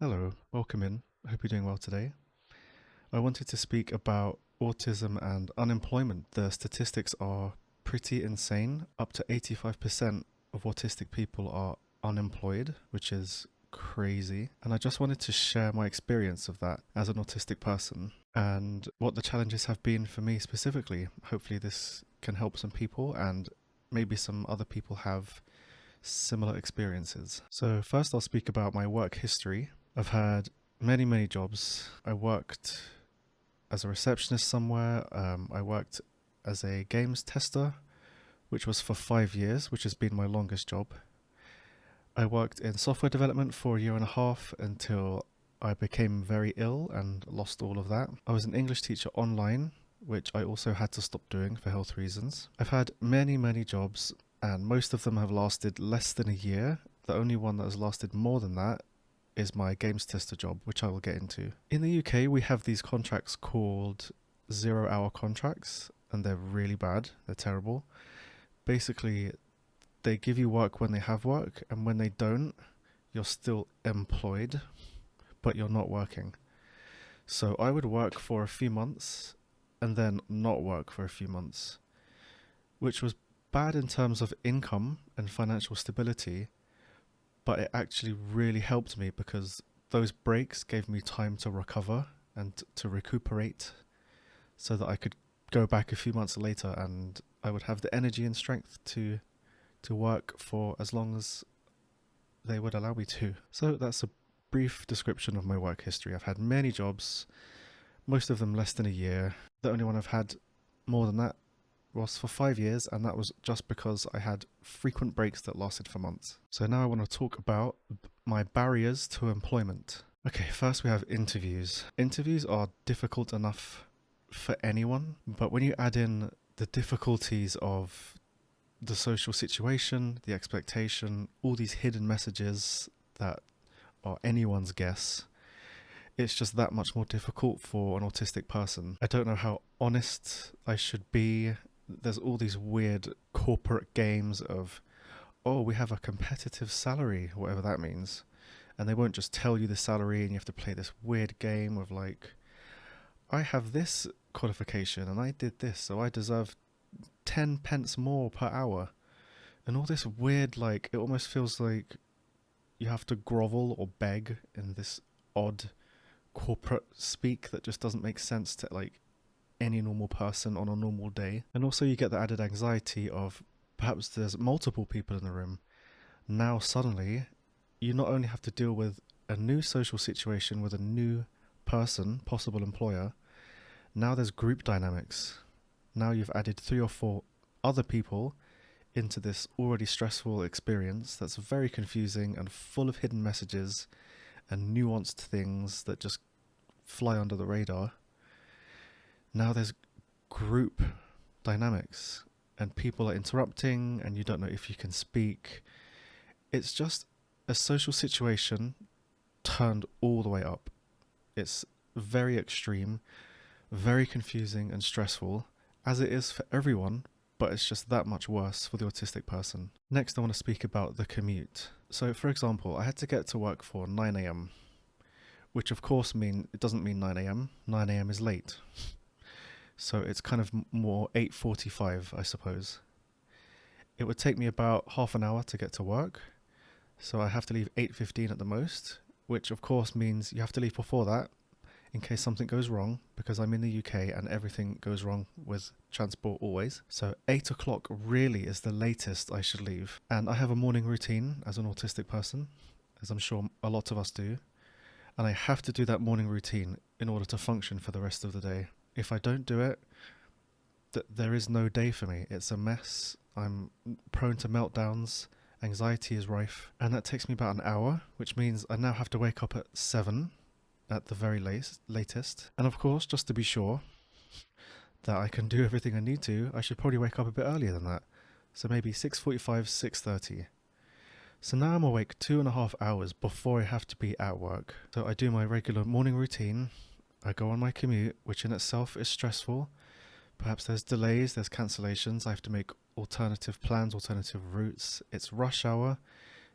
Hello, welcome in. I hope you're doing well today. I wanted to speak about autism and unemployment. The statistics are pretty insane. Up to 85% of autistic people are unemployed, which is crazy. And I just wanted to share my experience of that as an autistic person and what the challenges have been for me specifically. Hopefully, this can help some people and maybe some other people have similar experiences. So, first, I'll speak about my work history. I've had many jobs. I worked as a receptionist somewhere. I worked as a games tester, which was for 5 years, which has been my longest job. I worked in software development for a year and a half until I became very ill and lost all of that. I was an English teacher online, which I also had to stop doing for health reasons. I've had many jobs, and most of them have lasted less than a year. The only one that has lasted more than that is my games tester job, which I will get into. In the UK, we have these contracts called 0-hour contracts, and they're really bad. They're terrible. Basically, they give you work when they have work, and when they don't, you're still employed, but you're not working. So I would work for a few months and then not work for a few months, which was bad in terms of income and financial stability, but it actually really helped me because those breaks gave me time to recover and to recuperate so that I could go back a few months later and I would have the energy and strength to work for as long as they would allow me to. So that's a brief description of my work history. I've had many jobs, most of them less than a year. The only one I've had more than that was for 5 years, and that was just because I had frequent breaks that lasted for months. So now I want to talk about my barriers to employment. Okay, first we have interviews. Interviews are difficult enough for anyone, but when you add in the difficulties of the social situation, the expectation, all these hidden messages that are anyone's guess, it's just that much more difficult for an autistic person. I don't know how honest I should be. There's all these weird corporate games of, oh, we have a competitive salary, whatever that means. And they won't just tell you the salary and you have to play this weird game of like, I have this qualification and I did this, so I deserve 10 pence more per hour. And all this weird, like, it almost feels like you have to grovel or beg in this odd corporate speak that just doesn't make sense to like any normal person on a normal day. And also you get the added anxiety of perhaps there's multiple people in the room. Now suddenly you not only have to deal with a new social situation with a new person, possible employer, now there's group dynamics. Now you've added 3 or 4 other people into this already stressful experience that's very confusing and full of hidden messages and nuanced things that just fly under the radar. Now there's group dynamics and people are interrupting and you don't know if you can speak. It's just a social situation turned all the way up. It's very extreme, very confusing and stressful, as it is for everyone, but it's just that much worse for the autistic person. Next, I want to speak about the commute. So, for example, I had to get to work for 9 a.m., which of course it doesn't mean 9 a.m. 9 a.m. is late. So it's kind of more 8:45, I suppose. It would take me about half an hour to get to work, so I have to leave 8:15 at the most, which of course means you have to leave before that in case something goes wrong, because I'm in the UK and everything goes wrong with transport always. So 8 o'clock really is the latest I should leave. And I have a morning routine as an autistic person, as I'm sure a lot of us do. And I have to do that morning routine in order to function for the rest of the day. If I don't do it, there is no day for me. It's a mess. I'm prone to meltdowns. Anxiety is rife. And that takes me about an hour, which means I now have to wake up at 7 at the very latest. And of course, just to be sure that I can do everything I need to, I should probably wake up a bit earlier than that. So maybe 6:45, 6:30. So now I'm awake 2.5 hours before I have to be at work. So I do my regular morning routine. I go on my commute, which in itself is stressful. Perhaps there's delays, there's cancellations. I have to make alternative plans, alternative routes. It's rush hour.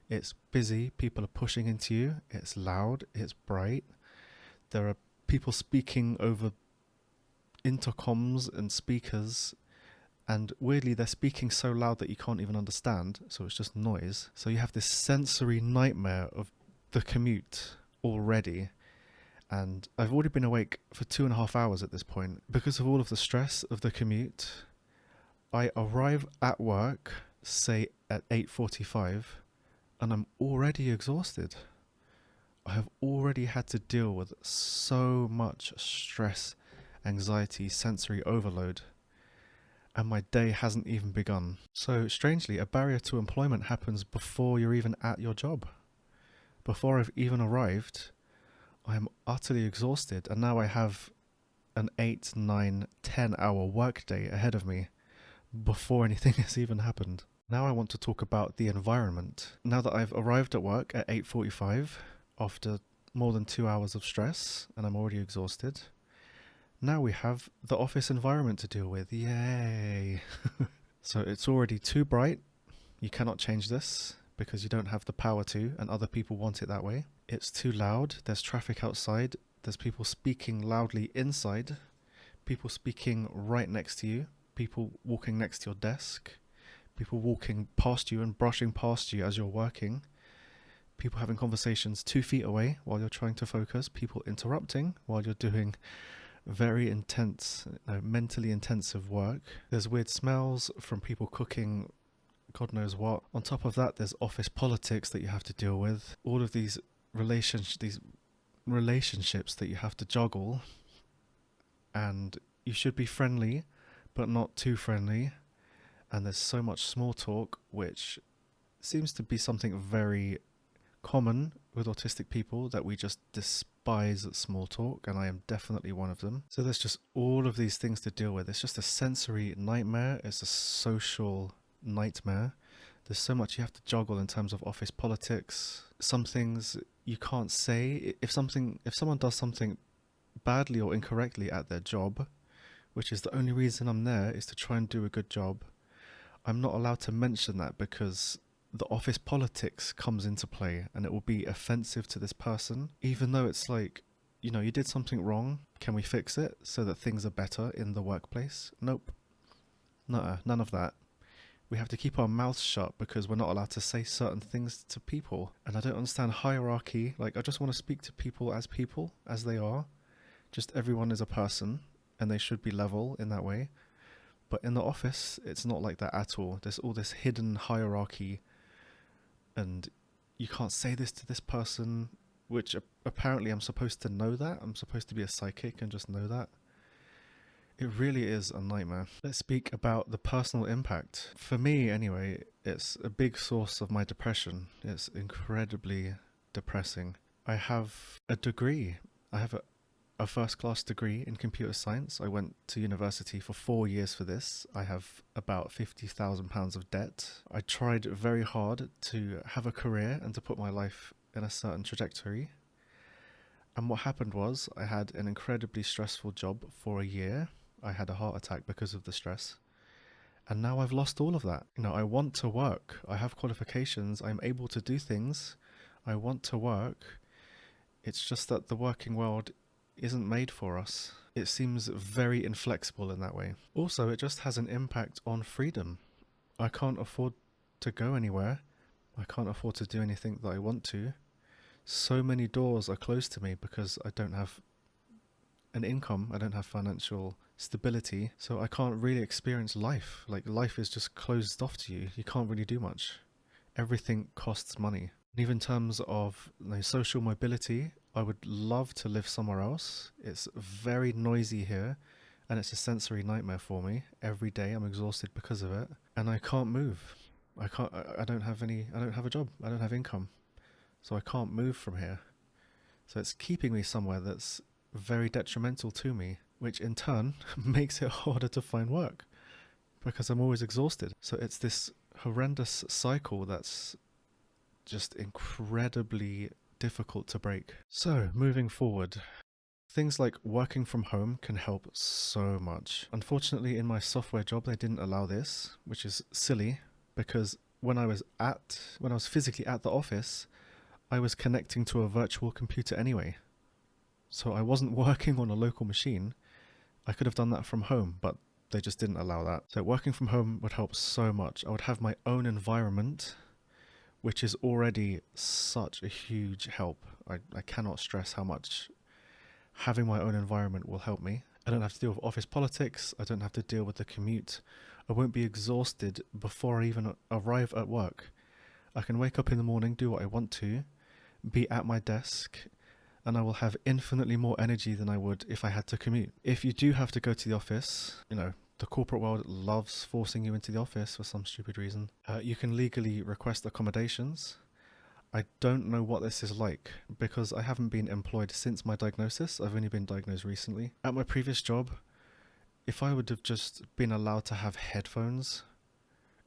It's busy, people are pushing into you, it's loud, it's bright. There are people speaking over intercoms and speakers, and weirdly they're speaking so loud that you can't even understand, so it's just noise. So you have this sensory nightmare of the commute already, and I've already been awake for 2.5 hours at this point. Because of all of the stress of the commute, I arrive at work, say at 8:45, and I'm already exhausted. I have already had to deal with so much stress, anxiety, sensory overload, and my day hasn't even begun. So strangely, a barrier to employment happens before you're even at your job. Before I've even arrived, I am utterly exhausted, and now I have an 8, 9, 10 hour workday ahead of me before anything has even happened. Now I want to talk about the environment. Now that I've arrived at work at 8:45 after more than 2 hours of stress and I'm already exhausted, now we have the office environment to deal with. Yay! So it's already too bright. You cannot change this because you don't have the power to, and other people want it that way. It's too loud. There's traffic outside. There's people speaking loudly inside. People speaking right next to you. People walking next to your desk. People walking past you and brushing past you as you're working. People having conversations 2 feet away while you're trying to focus. People interrupting while you're doing very intense, mentally intensive work. There's weird smells from people cooking God knows what. On top of that, there's office politics that you have to deal with. All of these relationships that you have to juggle. And you should be friendly, but not too friendly. And there's so much small talk, which seems to be something very common with autistic people, that we just despise small talk, and I am definitely one of them. So there's just all of these things to deal with. It's just a sensory nightmare. It's a social nightmare. There's so much you have to juggle in terms of office politics. Some things you can't say. If someone does something badly or incorrectly at their job, which is the only reason I'm there, is to try and do a good job, I'm not allowed to mention that because the office politics comes into play and it will be offensive to this person, even though it's like, you did something wrong. Can we fix it so that things are better in the workplace? Nope. Nuh-uh, none of that. We have to keep our mouths shut because we're not allowed to say certain things to people. And I don't understand hierarchy. Like, I just want to speak to people, as they are. Just everyone is a person and they should be level in that way. But in the office, it's not like that at all. There's all this hidden hierarchy, and you can't say this to this person, which apparently I'm supposed to know that. I'm supposed to be a psychic and just know that. It really is a nightmare. Let's speak about the personal impact. For me, anyway, it's a big source of my depression. It's incredibly depressing. I have a degree. I have a first-class degree in computer science. I went to university for 4 years for this. I have about £50,000 of debt. I tried very hard to have a career and to put my life in a certain trajectory. And what happened was I had an incredibly stressful job for a year. I had a heart attack because of the stress. And now I've lost all of that. I want to work. I have qualifications. I'm able to do things. I want to work. It's just that the working world isn't made for us. It seems very inflexible in that way. Also, it just has an impact on freedom. I can't afford to go anywhere. I can't afford to do anything that I want to. So many doors are closed to me because I don't have an income. I don't have financial stability. So I can't really experience life. Like, life is just closed off to you. You can't really do much. Everything costs money. And even in terms of social mobility, I would love to live somewhere else. It's very noisy here, and it's a sensory nightmare for me. Every day I'm exhausted because of it, and I can't move. I don't have a job. I don't have income. So I can't move from here. So it's keeping me somewhere that's very detrimental to me, which in turn makes it harder to find work because I'm always exhausted. So it's this horrendous cycle that's just incredibly difficult to break. So moving forward, things like working from home can help so much. Unfortunately, in my software job, they didn't allow this, which is silly because when I was physically at the office, I was connecting to a virtual computer anyway. So I wasn't working on a local machine. I could have done that from home, but they just didn't allow that. So working from home would help so much. I would have my own environment, which is already such a huge help. I cannot stress how much having my own environment will help me. I don't have to deal with office politics. I don't have to deal with the commute. I won't be exhausted before I even arrive at work. I can wake up in the morning, do what I want to, be at my desk, and I will have infinitely more energy than I would if I had to commute. If you do have to go to the office, the corporate world loves forcing you into the office for some stupid reason. You can legally request accommodations. I don't know what this is like because I haven't been employed since my diagnosis. I've only been diagnosed recently. At my previous job, if I would have just been allowed to have headphones,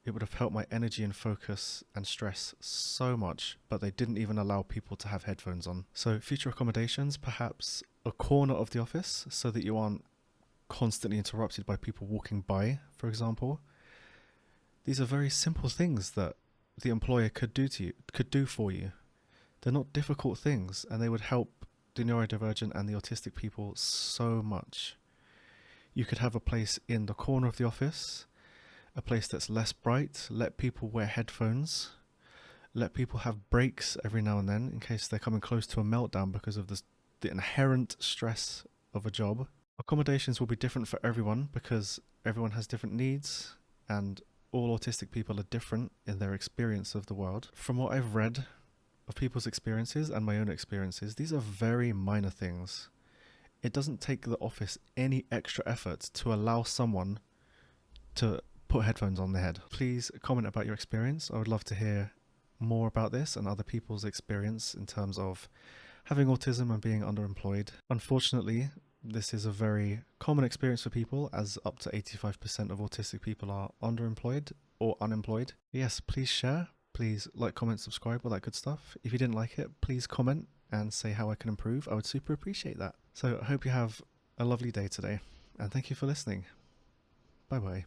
it would have helped my energy and focus and stress so much, but they didn't even allow people to have headphones on. So future accommodations, perhaps a corner of the office so that you aren't constantly interrupted by people walking by, for example. These are very simple things that the employer could do for you. They're not difficult things, and they would help the neurodivergent and the autistic people so much. You could have a place in the corner of the office, a place that's less bright, let people wear headphones, let people have breaks every now and then in case they're coming close to a meltdown because of the inherent stress of a job. Accommodations will be different for everyone because everyone has different needs and all autistic people are different in their experience of the world. From what I've read of people's experiences and my own experiences, these are very minor things. It doesn't take the office any extra effort to allow someone to put headphones on their head. Please comment about your experience. I would love to hear more about this and other people's experience in terms of having autism and being underemployed. Unfortunately, this is a very common experience for people, as up to 85% of autistic people are underemployed or unemployed. Yes, please share, please like, comment, subscribe, all that good stuff. If you didn't like it, please comment and say how I can improve. I would super appreciate that. So I hope you have a lovely day today, and thank you for listening. Bye bye.